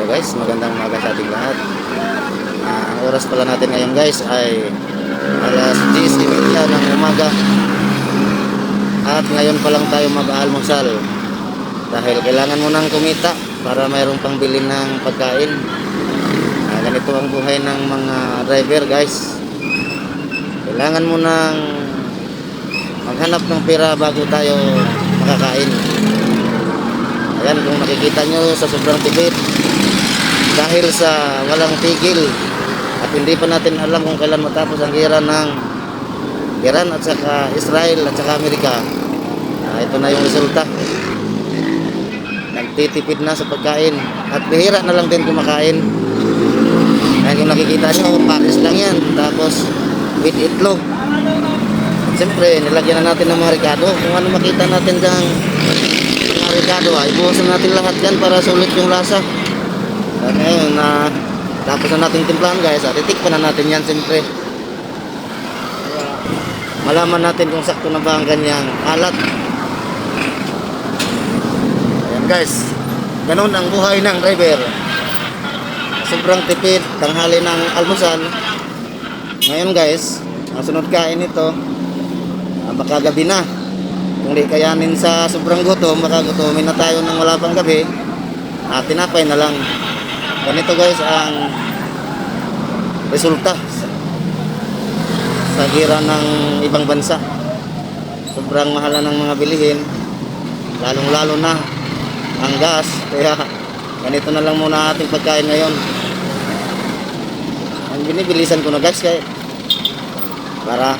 guys, magandang umaga sa ating lahat. Ang oras pala natin ngayon guys ay alas 10:30 ng umaga. At ngayon pa lang tayo mag-aalmusal dahil kailangan mo nang kumita para mayroong pangbili ng pagkain. Ganito ang buhay ng mga driver guys. Kailangan mo nang maghanap ng pera bago tayo makakain. Ayan, kung nakikita nyo sa sobrang tipid dahil sa walang tigil at hindi pa natin alam kung kailan matapos ang gera ng Iran at saka Israel at saka Amerika. Ito na yung resulta. Nagtitipid na sa pagkain at bihira na lang din kumakain. Ayan, yung nakikita nyo, pares lang yan, tapos with itlog. Siyempre, nilagyan na natin ng mga ricado. Kung ano makita natin dyan mga ricado, ibuwasan natin lahat yan para sulit yung lasa. At ngayon, tapos na natin timplahan guys, titikpan na natin yan siyempre. Malaman natin kung sakto na ba ang ganyang alat. Ayan guys, ganun ang buhay ng driver. Sobrang tipid, tanghali ng almusal. Ngayon guys, ang sunod kain ito, baka gabi na. Kung di kayanin sa sobrang gutom, baka gutomin na tayo ng wala pang gabi. Tinapay na lang. Ganito guys ang resulta sa gira ng ibang bansa. Sobrang mahal ng mga bilihin, lalong lalo na ang gas. Kaya ganito na lang muna ating pagkain ngayon. Ang binibilisan ko na guys kaya para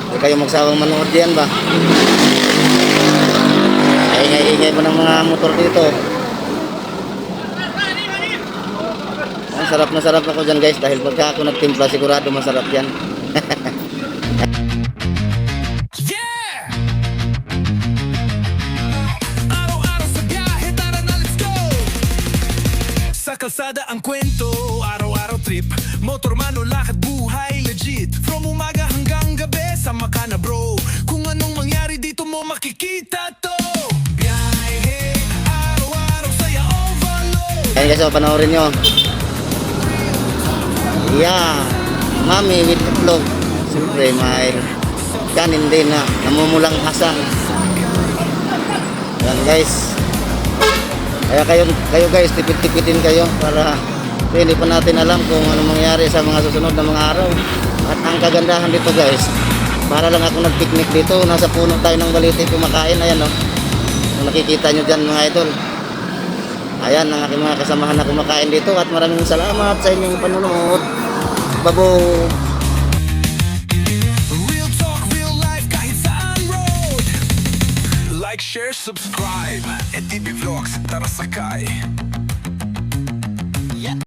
hindi kayo magsawang manood yan ba. Ingay-ingay pa ng mga motor dito. Sarap na sarap ako dyan guys dahil pagka ako nagtimpla sigurado masarap yan. Yeah! Araw-araw sa biyahe, tara na let's go! Sa kalsada ang kwento, araw-araw trip. Motor man o lakad, buhay legit. From umaga hanggang gabi, sama ka na bro. Kung anong mangyari dito mo makikita to. Biyahe, araw-araw saya overload. Ayan guys, panoorin nyo. Yeah, mami with itlog. Siyempre may kanin din na namumulang hasan. Ayan guys. Kaya kayo guys, tipid-tipidin kayo para hindi pa natin alam kung ano mangyari sa mga susunod na mga araw. At ang kagandahan dito guys, para lang ako nag-picnic dito, nasa puno tayo ng baliti kumakain. Ayan o, kung nakikita nyo dyan mga idol. Ayan ang aking mga kasamahan na kumakain dito. At maraming salamat sa inyong panonood. Babo! Real talk, real life, kahit saan road. Like, share, subscribe. ETV Vlogs, tara sakay.